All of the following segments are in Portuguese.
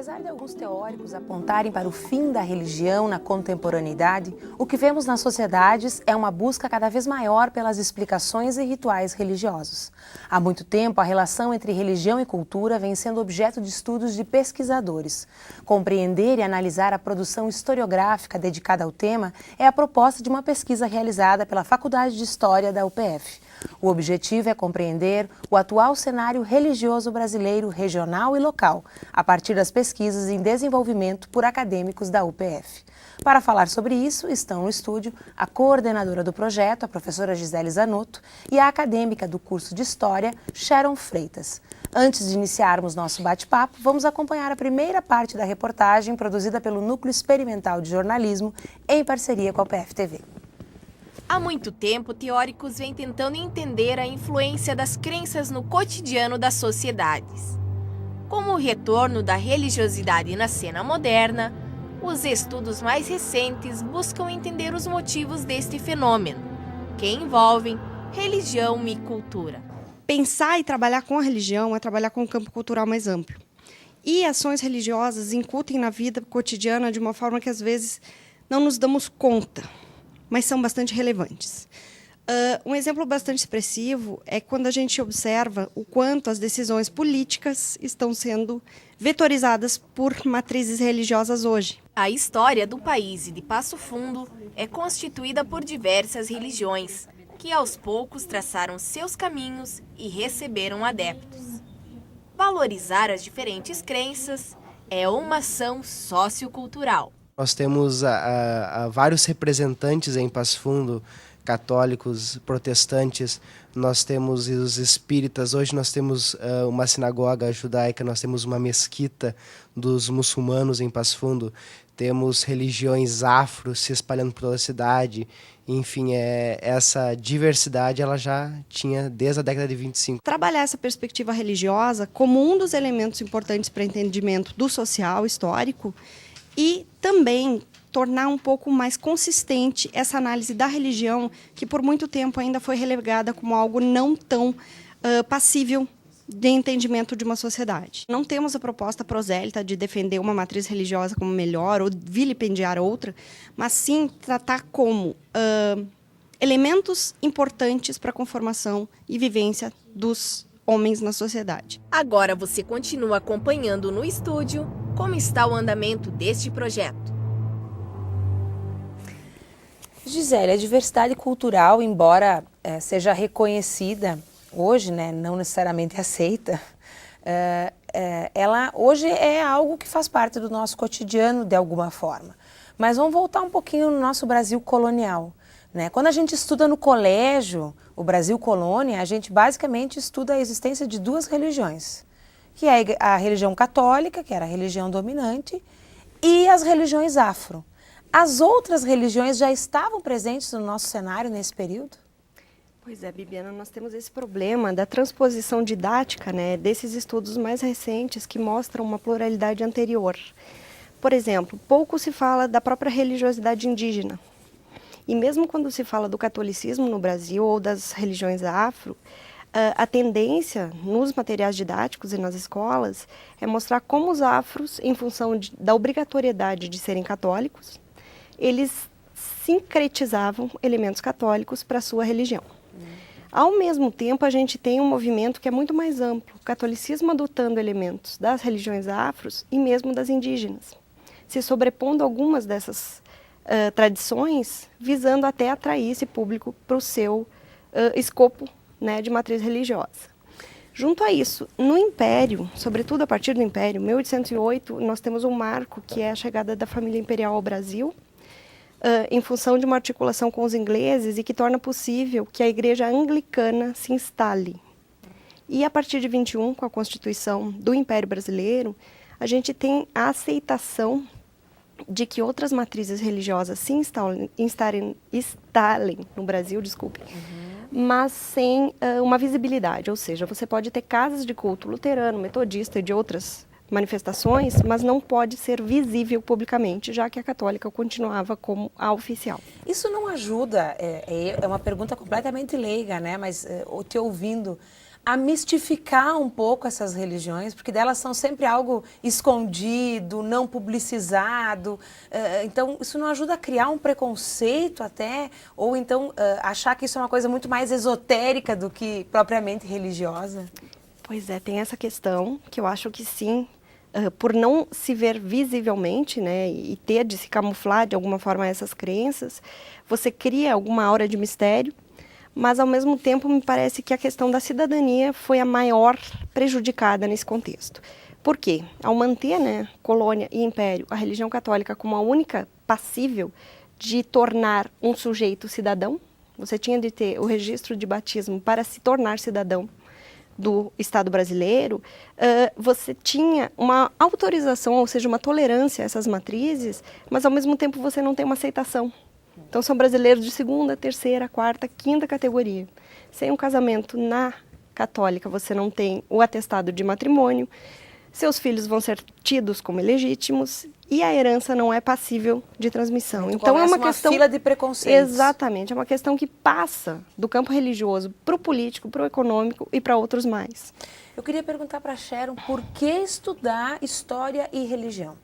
Apesar de alguns teóricos apontarem para o fim da religião na contemporaneidade, o que vemos nas sociedades é uma busca cada vez maior pelas explicações e rituais religiosos. Há muito tempo, a relação entre religião e cultura vem sendo objeto de estudos de pesquisadores. Compreender e analisar a produção historiográfica dedicada ao tema é a proposta de uma pesquisa realizada pela Faculdade de História da UPF. O objetivo é compreender o atual cenário religioso brasileiro, regional e local, a partir das pesquisas em desenvolvimento por acadêmicos da UPF. Para falar sobre isso, estão no estúdio a coordenadora do projeto, a professora Gisele Zanotto, e a acadêmica do curso de História, Sharon Freitas. Antes de iniciarmos nosso bate-papo, vamos acompanhar a primeira parte da reportagem produzida pelo Núcleo Experimental de Jornalismo, em parceria com a UPF-TV. Há muito tempo, teóricos vêm tentando entender a influência das crenças no cotidiano das sociedades. Com o retorno da religiosidade na cena moderna, os estudos mais recentes buscam entender os motivos deste fenômeno, que envolvem religião e cultura. Pensar e trabalhar com a religião é trabalhar com um campo cultural mais amplo. E ações religiosas incutem na vida cotidiana de uma forma que, às vezes, não nos damos conta, mas são bastante relevantes. Um exemplo bastante expressivo é quando a gente observa o quanto as decisões políticas estão sendo vetorizadas por matrizes religiosas hoje. A história do país e de Passo Fundo é constituída por diversas religiões, que aos poucos traçaram seus caminhos e receberam adeptos. Valorizar as diferentes crenças é uma ação sociocultural. Nós temos vários representantes em Passo Fundo, católicos, protestantes, nós temos os espíritas, hoje nós temos uma sinagoga judaica, nós temos uma mesquita dos muçulmanos em Passo Fundo, temos religiões afro se espalhando por toda a cidade, enfim, essa diversidade ela já tinha desde a década de 25. Trabalhar essa perspectiva religiosa como um dos elementos importantes para o entendimento do social histórico e também tornar um pouco mais consistente essa análise da religião, que por muito tempo ainda foi relegada como algo não tão passível de entendimento de uma sociedade. Não temos a proposta prosélita de defender uma matriz religiosa como melhor ou vilipendiar outra, mas sim tratar como elementos importantes para a conformação e vivência dos homens na sociedade. Agora você continua acompanhando no estúdio como está o andamento deste projeto. Gisele, a diversidade cultural, embora seja reconhecida hoje, né, não necessariamente aceita, ela hoje é algo que faz parte do nosso cotidiano de alguma forma. Mas vamos voltar um pouquinho no nosso Brasil colonial. Né? Quando a gente estuda no colégio o Brasil colônia, a gente basicamente estuda a existência de duas religiões, que é a religião católica, que era a religião dominante, e as religiões afro. As outras religiões já estavam presentes no nosso cenário nesse período? Pois é, Bibiana, nós temos esse problema da transposição didática, né, desses estudos mais recentes que mostram uma pluralidade anterior. Por exemplo, pouco se fala da própria religiosidade indígena. E mesmo quando se fala do catolicismo no Brasil ou das religiões afro, a tendência nos materiais didáticos e nas escolas é mostrar como os afros, em função da obrigatoriedade de serem católicos, eles sincretizavam elementos católicos para a sua religião. Ao mesmo tempo, a gente tem um movimento que é muito mais amplo, o catolicismo adotando elementos das religiões afros e mesmo das indígenas, se sobrepondo algumas dessas tradições, visando até atrair esse público para o seu escopo, né, de matriz religiosa. Junto a isso, no Império, sobretudo a partir do Império, 1808, nós temos um marco que é a chegada da família imperial ao Brasil, em função de uma articulação com os ingleses e que torna possível que a Igreja Anglicana se instale. E a partir de 21, com a Constituição do Império Brasileiro, a gente tem a aceitação de que outras matrizes religiosas se instalem no Brasil, mas sem uma visibilidade, ou seja, você pode ter casas de culto luterano, metodista e de outras manifestações, mas não pode ser visível publicamente, já que a católica continuava como a oficial. Isso não ajuda, é uma pergunta completamente leiga, né? Mas te ouvindo, a mistificar um pouco essas religiões, porque delas são sempre algo escondido, não publicizado. Então, isso não ajuda a criar um preconceito até, ou então achar que isso é uma coisa muito mais esotérica do que propriamente religiosa? Pois é, tem essa questão que eu acho que sim, por não se ver visivelmente, né, e ter de se camuflar de alguma forma essas crenças, você cria alguma aura de mistério. Mas, ao mesmo tempo, me parece que a questão da cidadania foi a maior prejudicada nesse contexto. Por quê? Ao manter, né, colônia e império, a religião católica como a única passível de tornar um sujeito cidadão, você tinha de ter o registro de batismo para se tornar cidadão do Estado brasileiro, você tinha uma autorização, ou seja, uma tolerância a essas matrizes, mas, ao mesmo tempo, você não tem uma aceitação. Então, são brasileiros de segunda, terceira, quarta, quinta categoria. Sem um casamento na católica, você não tem o atestado de matrimônio, seus filhos vão ser tidos como ilegítimos e a herança não é passível de transmissão. Então, é uma questão... fila de preconceitos. Exatamente, é uma questão que passa do campo religioso para o político, para o econômico e para outros mais. Eu queria perguntar para a Sharon, por que estudar história e religião?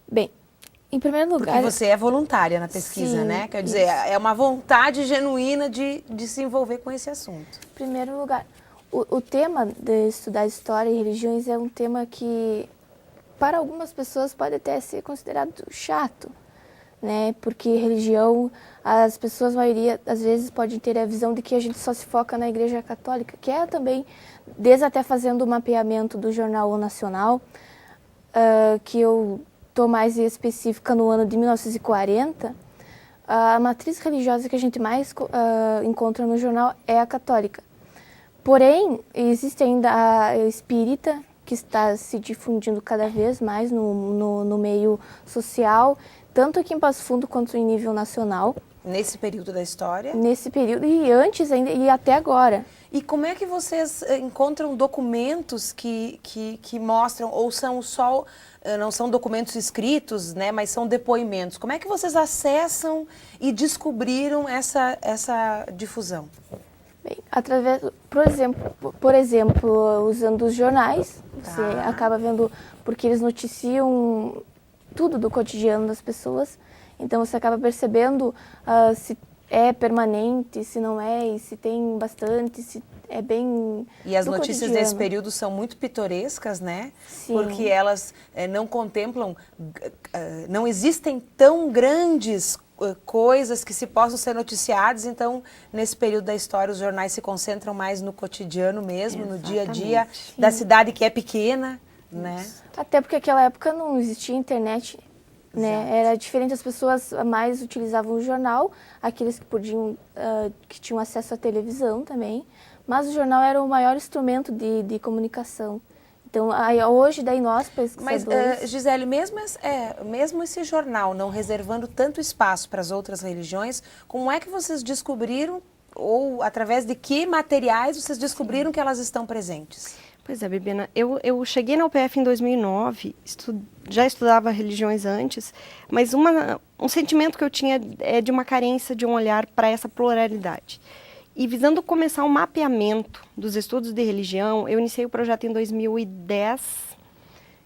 Bem, em primeiro lugar... Porque você é voluntária na pesquisa, Sim, né? Quer dizer, é uma vontade genuína de se envolver com esse assunto. Em primeiro lugar, o tema de estudar história e religiões é um tema que, para algumas pessoas, pode até ser considerado chato, né? Porque religião, as pessoas, a maioria, às vezes, podem ter a visão de que a gente só se foca na Igreja Católica, que é também, desde até fazendo o mapeamento do jornal O Nacional, que eu... estou mais específica no ano de 1940, a matriz religiosa que a gente mais encontra no jornal é a católica. Porém, existe ainda a espírita, que está se difundindo cada vez mais no meio social, tanto aqui em Passo Fundo quanto em nível nacional. Nesse período da história? Nesse período, e antes ainda, e até agora. E como é que vocês encontram documentos que mostram, ou são só, não são documentos escritos, né, mas são depoimentos? Como é que vocês acessam e descobriram essa difusão? Bem, através, por exemplo, usando os jornais, você acaba vendo, porque eles noticiam tudo do cotidiano das pessoas, então você acaba percebendo se é permanente, se não é, e se tem bastante, se é bem E as do notícias cotidiano. desse período são muito pitorescas, né? Sim. Porque elas não contemplam, não existem tão grandes coisas que se possam ser noticiadas, então nesse período da história os jornais se concentram mais no cotidiano mesmo, Exatamente. no dia a dia da cidade que é pequena, né? Até porque naquela época não existia internet, né? Era diferente, as pessoas mais utilizavam o jornal, aqueles que podiam, que tinham acesso à televisão também, mas o jornal era o maior instrumento de comunicação. Então, hoje, daí nós, pesquisadores... Mas, Gisele, mesmo esse jornal não reservando tanto espaço para as outras religiões, como é que vocês descobriram, ou através de que materiais vocês descobriram que elas estão presentes? Pois é, Bibiana, eu cheguei na UPF em 2009, já estudava religiões antes, mas um sentimento que eu tinha é de uma carência de um olhar para essa pluralidade. E visando começar um mapeamento dos estudos de religião, eu iniciei o projeto em 2010,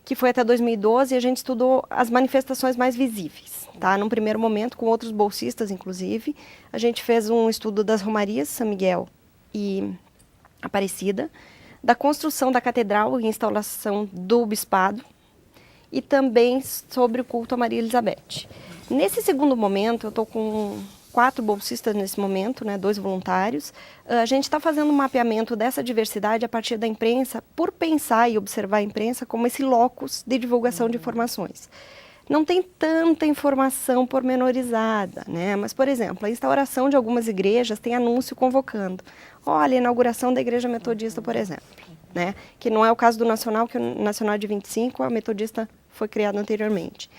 que foi até 2012, e a gente estudou as manifestações mais visíveis. Tá? Num primeiro momento, com outros bolsistas, inclusive, a gente fez um estudo das romarias, São Miguel e Aparecida, da construção da catedral e instalação do bispado, e também sobre o culto a Maria Elizabeth. Nesse segundo momento, eu estou com 4 bolsistas nesse momento, né, 2 voluntários. A gente está fazendo um mapeamento dessa diversidade a partir da imprensa, por pensar e observar a imprensa como esse locus de divulgação de informações. Não tem tanta informação pormenorizada, né? Mas, por exemplo, a instauração de algumas igrejas tem anúncio convocando. Olha, a inauguração da Igreja Metodista, por exemplo, né? Que não é o caso do Nacional, que o Nacional é de 25, a Metodista foi criada anteriormente.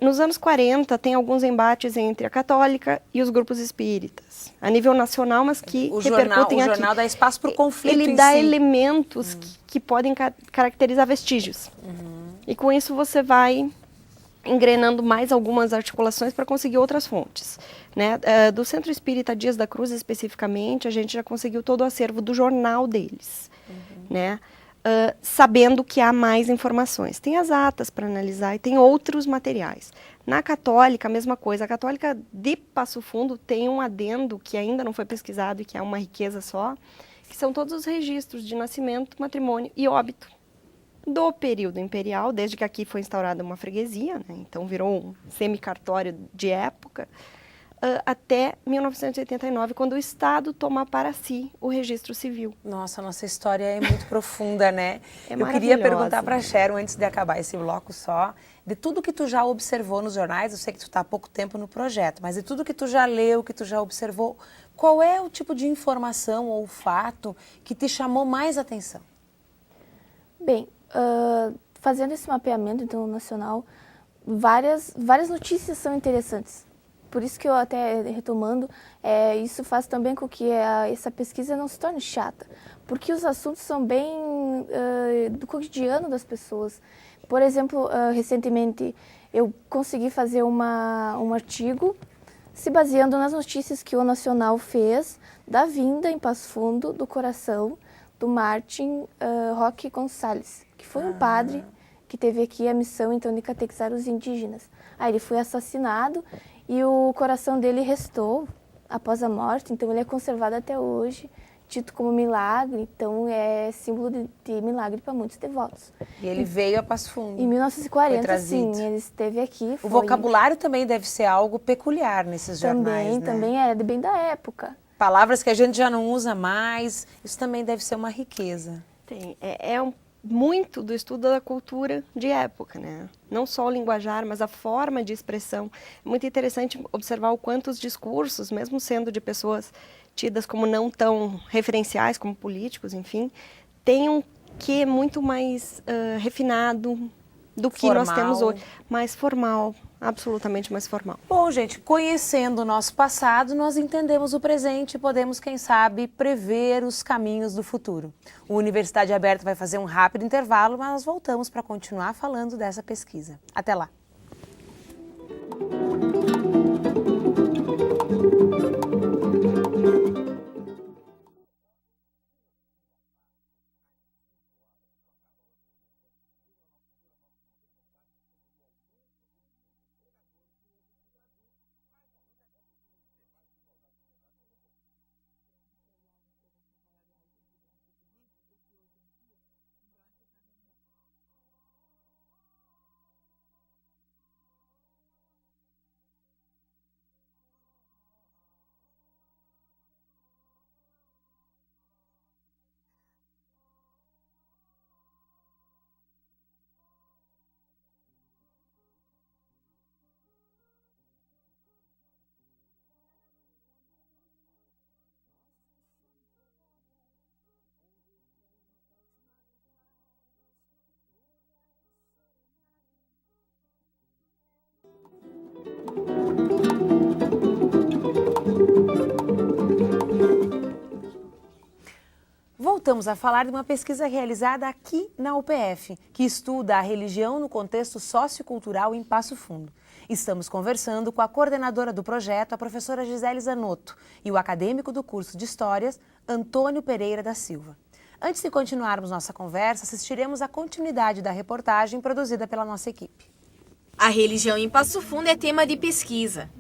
Nos anos 40, tem alguns embates entre a católica e os grupos espíritas, a nível nacional, mas que repercutem aqui. O jornal dá espaço para o conflito Ele dá elementos que podem caracterizar vestígios. E com isso você vai engrenando mais algumas articulações para conseguir outras fontes, né? Do Centro Espírita Dias da Cruz, especificamente, a gente já conseguiu todo o acervo do jornal deles, né? Sabendo que há mais informações. Tem as atas para analisar e tem outros materiais. Na Católica, a mesma coisa. A Católica de Passo Fundo tem um adendo que ainda não foi pesquisado e que é uma riqueza só, que são todos os registros de nascimento, matrimônio e óbito do período imperial, desde que aqui foi instaurada uma freguesia, né? Então virou um semicartório de época, até 1989, quando o Estado toma para si o registro civil. Nossa, nossa história é muito profunda, né? É Eu queria maravilhosa. perguntar para a Sharon, antes de acabar esse bloco só, de tudo que tu já observou nos jornais, eu sei que tu está há pouco tempo no projeto, mas de tudo que tu já leu, que tu já observou, qual é o tipo de informação ou fato que te chamou mais atenção? Bem, fazendo esse mapeamento então, nacional, várias notícias são interessantes. Por isso que eu até retomando, isso faz também com que essa pesquisa não se torne chata, porque os assuntos são bem do cotidiano das pessoas. Por exemplo, recentemente eu consegui fazer um artigo se baseando nas notícias que o Nacional fez da vinda em Passo Fundo do coração do Martin Roque Gonçalves, que foi um padre que teve aqui a missão então de catequizar os indígenas. Aí ele foi assassinado e o coração dele restou após a morte, então ele é conservado até hoje, dito como milagre, então é símbolo de milagre para muitos devotos. E ele veio a Passo Fundo. Em 1940, trazido. sim, ele esteve aqui. O vocabulário também deve ser algo peculiar nesses jornais, né? Também é bem da época. Palavras que a gente já não usa mais, isso também deve ser uma riqueza. Tem, muito do estudo da cultura de época, né? Não só o linguajar, mas a forma de expressão. É muito interessante observar o quanto os discursos, mesmo sendo de pessoas tidas como não tão referenciais, como políticos, enfim, têm um quê muito mais refinado do que Formal. nós temos hoje. Mais formal, absolutamente mais formal. Bom, gente, conhecendo o nosso passado, nós entendemos o presente e podemos, quem sabe, prever os caminhos do futuro. O Universidade Aberta vai fazer um rápido intervalo, mas nós voltamos para continuar falando dessa pesquisa. Até lá! Voltamos a falar de uma pesquisa realizada aqui na UPF, que estuda a religião no contexto sociocultural em Passo Fundo. Estamos conversando com a coordenadora do projeto, a professora Gisele Zanotto, e o acadêmico do curso de Histórias, Antônio Pereira da Silva. Antes de continuarmos nossa conversa, assistiremos à continuidade da reportagem produzida pela nossa equipe. A religião em Passo Fundo é tema de pesquisa.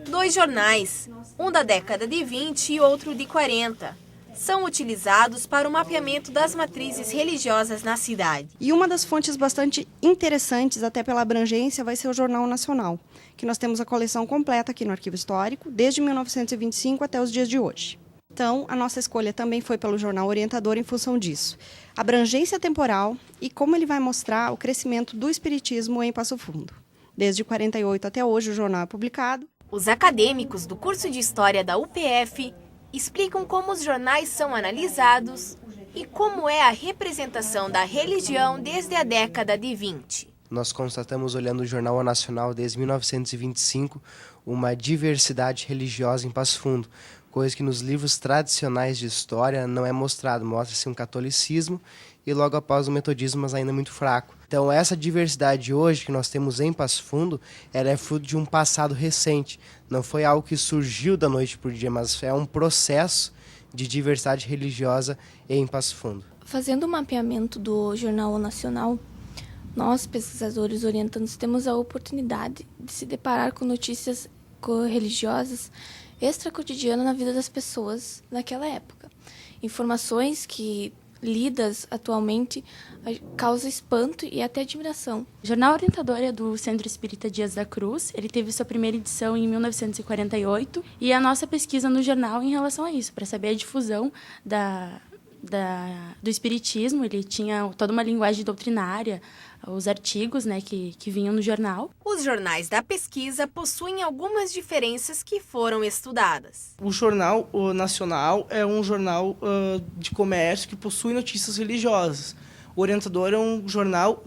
2 jornais, um da década de 20 e outro de 40, são utilizados para o mapeamento das matrizes religiosas na cidade. E uma das fontes bastante interessantes, até pela abrangência, vai ser o Jornal Nacional, que nós temos a coleção completa aqui no Arquivo Histórico, desde 1925 até os dias de hoje. Então, a nossa escolha também foi pelo jornal orientador em função disso. Abrangência temporal e como ele vai mostrar o crescimento do espiritismo em Passo Fundo. Desde 48 até hoje o jornal é publicado. Os acadêmicos do curso de História da UPF explicam como os jornais são analisados e como é a representação da religião desde a década de 20. Nós constatamos, olhando o Jornal Nacional desde 1925, uma diversidade religiosa em Passo Fundo, coisa que nos livros tradicionais de história não é mostrado. Mostra-se um catolicismo e logo após o metodismo, mas ainda muito fraco. Então essa diversidade hoje que nós temos em Passo Fundo, ela é fruto de um passado recente. Não foi algo que surgiu da noite para o dia, mas é um processo de diversidade religiosa em Passo Fundo. Fazendo o mapeamento do Jornal Nacional, nós, pesquisadores orientandos, temos a oportunidade de se deparar com notícias religiosas extracotidianas na vida das pessoas naquela época. Informações que, lidas atualmente, causam espanto e até admiração. O Jornal Orientador é do Centro Espírita Dias da Cruz. Ele teve sua primeira edição em 1948 e a nossa pesquisa no jornal em relação a isso, para saber a difusão do espiritismo. Ele tinha toda uma linguagem doutrinária, os artigos, né, que vinham no jornal. Os jornais da pesquisa possuem algumas diferenças que foram estudadas. O Jornal Nacional é um jornal de comércio que possui notícias religiosas. O Orientador é um jornal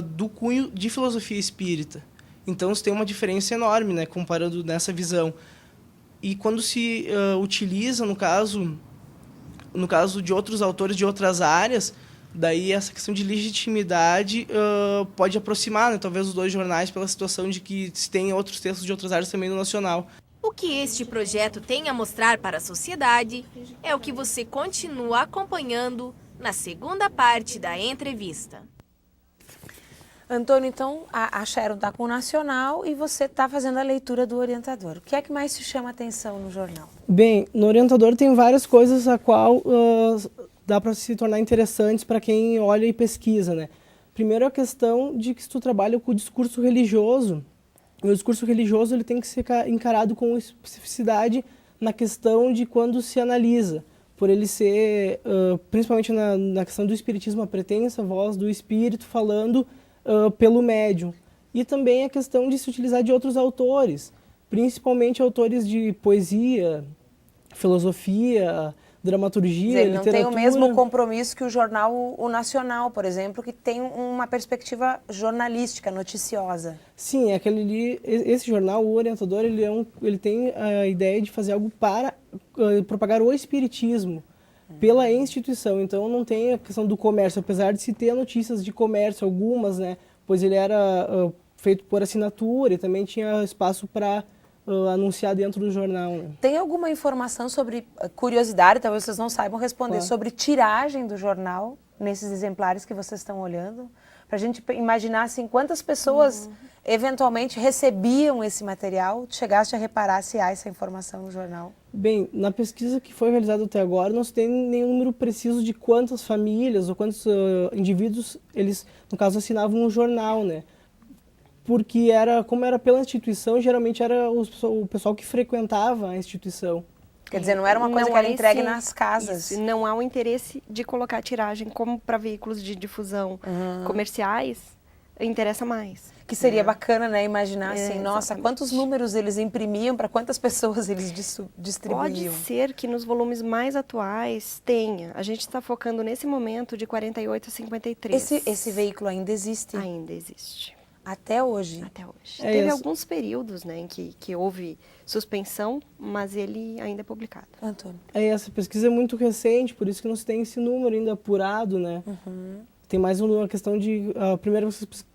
do cunho de filosofia espírita. Então, tem uma diferença enorme, né, comparando nessa visão. E quando se utiliza, no caso de outros autores de outras áreas, daí essa questão de legitimidade pode aproximar, né, talvez os dois jornais, pela situação de que se tem outros textos de outras áreas também no Nacional. O que este projeto tem a mostrar para a sociedade é o que você continua acompanhando na segunda parte da entrevista. Antônio, então, a Sharon está com o Nacional e você está fazendo a leitura do Orientador. O que é que mais te chama a atenção no jornal? Bem, no Orientador tem várias coisas a qual dá para se tornar interessantes para quem olha e pesquisa, né? Primeiro, a questão de que se tu trabalha com o discurso religioso, e o discurso religioso ele tem que ser encarado com especificidade na questão de quando se analisa, por ele ser, principalmente na questão do espiritismo, a pretensa voz do espírito falando pelo médium. E também a questão de se utilizar de outros autores, principalmente autores de poesia, filosofia, dramaturgia, ele não literatura. tem o mesmo compromisso que o jornal O Nacional, por exemplo, que tem uma perspectiva jornalística, noticiosa. Sim, esse jornal, o Orientador, ele tem a ideia de fazer algo para propagar o espiritismo pela instituição. Então não tem a questão do comércio, apesar de se ter notícias de comércio, algumas, né? Pois ele era feito por assinatura e também tinha espaço para anunciar dentro do jornal. Né? Tem alguma informação sobre curiosidade, talvez vocês não saibam responder, Claro. sobre tiragem do jornal nesses exemplares que vocês estão olhando? Para a gente imaginar assim, quantas pessoas eventualmente recebiam esse material? Chegaste a reparar se há essa informação no jornal? Bem, na pesquisa que foi realizada até agora, não se tem nenhum número preciso de quantas famílias ou quantos indivíduos eles, no caso, assinavam o jornal, né? Porque como era pela instituição, geralmente era o pessoal que frequentava a instituição. Quer dizer, não era uma coisa que era entregue nas casas. Isso, não há um interesse de colocar tiragem como para veículos de difusão comerciais, interessa mais. Que seria bacana, né? Imaginar assim, nossa, exatamente. quantos números eles imprimiam, para quantas pessoas eles distribuíam. Pode ser que nos volumes mais atuais tenha. A gente está focando nesse momento de 48 a 53. Esse veículo ainda existe? Ainda existe. Até hoje? Até hoje. É Teve isso. alguns períodos, né, em que houve suspensão, mas ele ainda é publicado. Antônio. Essa pesquisa é muito recente, por isso que não se tem esse número ainda apurado, né? Tem mais uma questão de... A primeira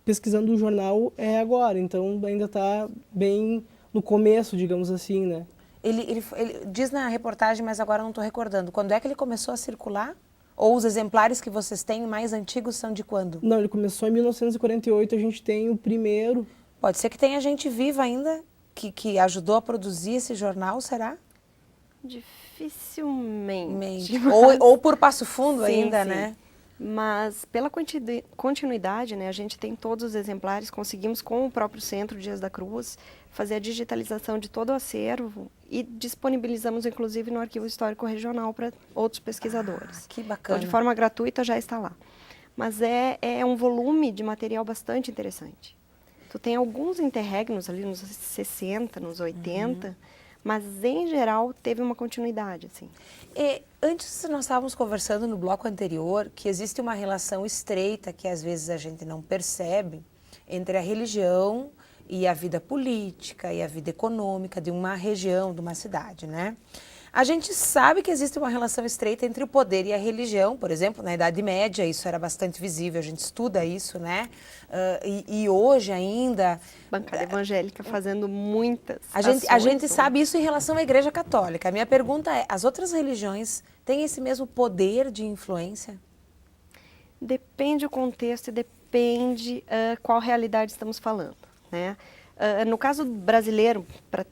pesquisando o jornal é agora, então ainda está bem no começo, digamos assim, né? Ele diz na reportagem, mas agora não estou recordando. Quando é que ele começou a circular? Ou os exemplares que vocês têm mais antigos são de quando? Não, ele começou em 1948, a gente tem o primeiro. Pode ser que tenha gente viva ainda que ajudou a produzir esse jornal, será? Dificilmente. Ou por Passo Fundo Sim, ainda, sim. né? Mas pela continuidade, né, a gente tem todos os exemplares, conseguimos com o próprio Centro Dias da Cruz fazer a digitalização de todo o acervo e disponibilizamos inclusive no Arquivo Histórico Regional para outros pesquisadores. Que bacana. Então, de forma gratuita já está lá. Mas é um volume de material bastante interessante. Tu tem alguns interregnos ali nos 60, nos 80, mas em geral teve uma continuidade, assim. Antes nós estávamos conversando no bloco anterior que existe uma relação estreita que às vezes a gente não percebe entre a religião e a vida política e a vida econômica de uma região, de uma cidade, né? A gente sabe que existe uma relação estreita entre o poder e a religião, por exemplo, na Idade Média isso era bastante visível, a gente estuda isso, né? E hoje ainda... Bancada evangélica fazendo muitas A gente sabe isso em relação à Igreja Católica. A minha pergunta é, as outras religiões têm esse mesmo poder de influência? Depende do contexto e depende qual realidade estamos falando, né? No caso brasileiro, para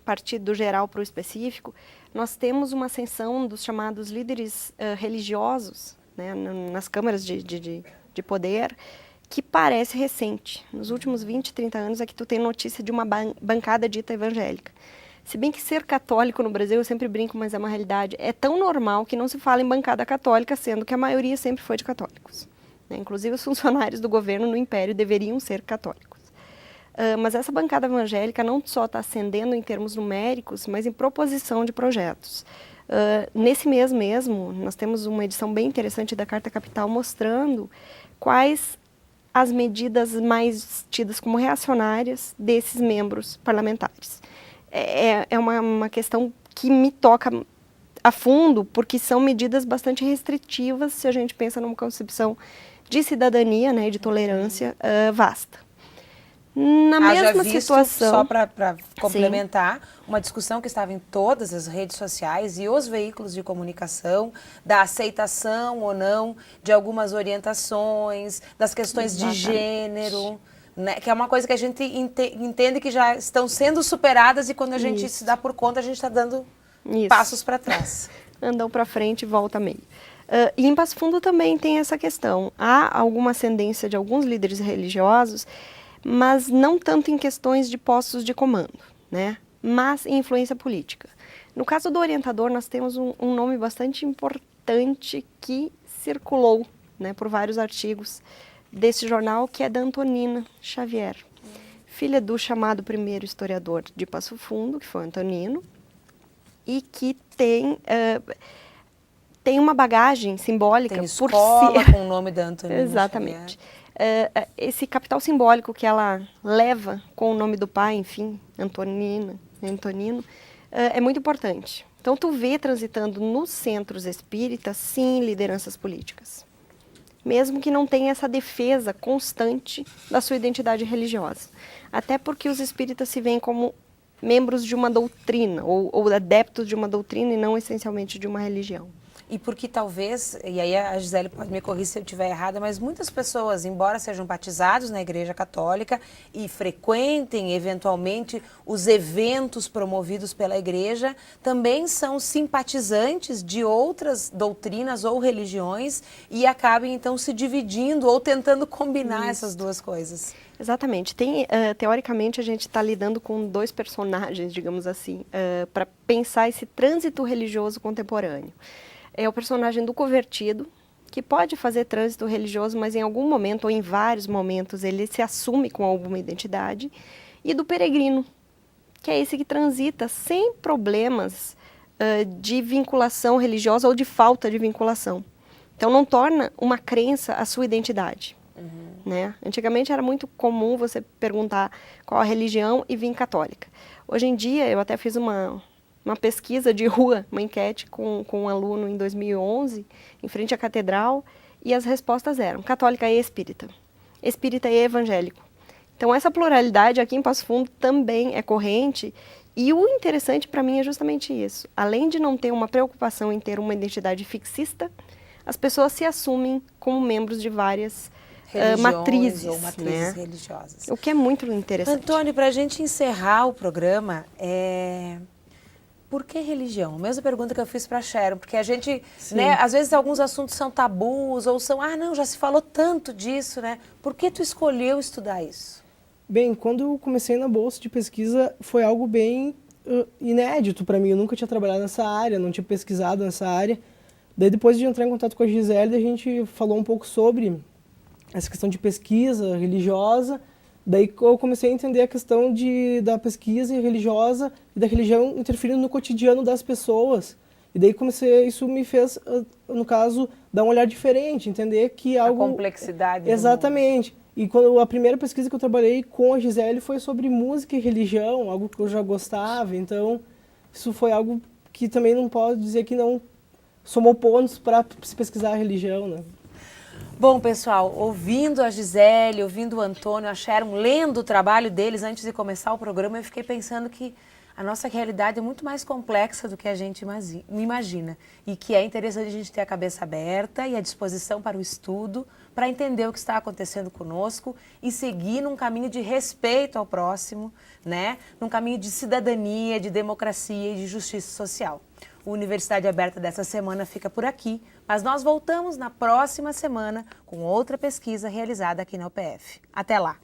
partir do geral para o específico, nós temos uma ascensão dos chamados líderes religiosos, né, nas câmaras de poder, que parece recente. Nos últimos 20, 30 anos é que tu tem notícia de uma bancada dita evangélica. Se bem que ser católico no Brasil, eu sempre brinco, mas é uma realidade, é tão normal que não se fala em bancada católica, sendo que a maioria sempre foi de católicos, né? Inclusive os funcionários do governo no Império deveriam ser católicos. Mas essa bancada evangélica não só está ascendendo em termos numéricos, mas em proposição de projetos. Nesse mês mesmo, nós temos uma edição bem interessante da Carta Capital mostrando quais as medidas mais tidas como reacionárias desses membros parlamentares. É uma questão que me toca a fundo, porque são medidas bastante restritivas se a gente pensa numa concepção de cidadania, né, de tolerância vasta. Na mesma situação, só para complementar, uma discussão que estava em todas as redes sociais e os veículos de comunicação, da aceitação ou não de algumas orientações, das questões de gênero, né, que é uma coisa que a gente entende que já estão sendo superadas e quando a gente se dá por conta, a gente está dando passos para trás. Andam para frente e volta meio. E em Passo Fundo também tem essa questão. Há alguma ascendência de alguns líderes religiosos, mas não tanto em questões de postos de comando, né? Mas em influência política. No caso do orientador, nós temos um nome bastante importante que circulou, né, por vários artigos desse jornal, que é da Antonina Xavier, filha do chamado primeiro historiador de Passo Fundo, que foi Antonino, e que tem uma bagagem simbólica tem por escola si. com o nome da Antonina Exatamente. Xavier. Esse capital simbólico que ela leva com o nome do pai, enfim, Antonino, é muito importante. Então, tu vê transitando nos centros espíritas, sim, lideranças políticas. Mesmo que não tenha essa defesa constante da sua identidade religiosa. Até porque os espíritas se veem como membros de uma doutrina, ou adeptos de uma doutrina e não essencialmente de uma religião. E porque talvez, e aí a Gisele pode me corrigir se eu estiver errada, mas muitas pessoas, embora sejam batizados na Igreja Católica e frequentem eventualmente os eventos promovidos pela Igreja, também são simpatizantes de outras doutrinas ou religiões e acabem então se dividindo ou tentando combinar essas duas coisas. Exatamente. Teoricamente, a gente está lidando com dois personagens, digamos assim, para pensar esse trânsito religioso contemporâneo. É o personagem do convertido, que pode fazer trânsito religioso, mas em algum momento, ou em vários momentos, ele se assume com alguma identidade. E do peregrino, que é esse que transita sem problemas de vinculação religiosa ou de falta de vinculação. Então, não torna uma crença a sua identidade. Né? Antigamente era muito comum você perguntar qual a religião e vir católica. Hoje em dia, eu até fiz uma pesquisa de rua, uma enquete com um aluno em 2011, em frente à catedral, e as respostas eram católica e espírita e evangélico. Então essa pluralidade aqui em Passo Fundo também é corrente, e o interessante para mim é justamente isso. Além de não ter uma preocupação em ter uma identidade fixista, as pessoas se assumem como membros de várias matrizes, ou matrizes, né, religiosas. O que é muito interessante. Antônio, para a gente encerrar o programa, por que religião? Mesma pergunta que eu fiz para a Sharon, porque a gente, né, às vezes alguns assuntos são tabus, ou são, não, já se falou tanto disso, né? Por que tu escolheu estudar isso? Bem, quando eu comecei na bolsa de pesquisa, foi algo bem inédito para mim. Eu nunca tinha trabalhado nessa área, não tinha pesquisado nessa área. Daí, depois de entrar em contato com a Gisele, a gente falou um pouco sobre essa questão de pesquisa religiosa. Daí eu comecei a entender a questão da pesquisa religiosa e da religião interferindo no cotidiano das pessoas. E daí isso me fez, no caso, dar um olhar diferente, entender que algo... A complexidade. Exatamente. E quando a primeira pesquisa que eu trabalhei com a Gisele foi sobre música e religião, algo que eu já gostava. Então, isso foi algo que também não pode dizer que não somou pontos para se pesquisar a religião, né? Bom, pessoal, ouvindo a Gisele, ouvindo o Antônio, a Sharon, lendo o trabalho deles antes de começar o programa, eu fiquei pensando que a nossa realidade é muito mais complexa do que a gente imagina e que é interessante a gente ter a cabeça aberta e a disposição para o estudo, para entender o que está acontecendo conosco e seguir num caminho de respeito ao próximo, né? Num caminho de cidadania, de democracia e de justiça social. O Universidade Aberta dessa semana fica por aqui, mas nós voltamos na próxima semana com outra pesquisa realizada aqui na UPF. Até lá!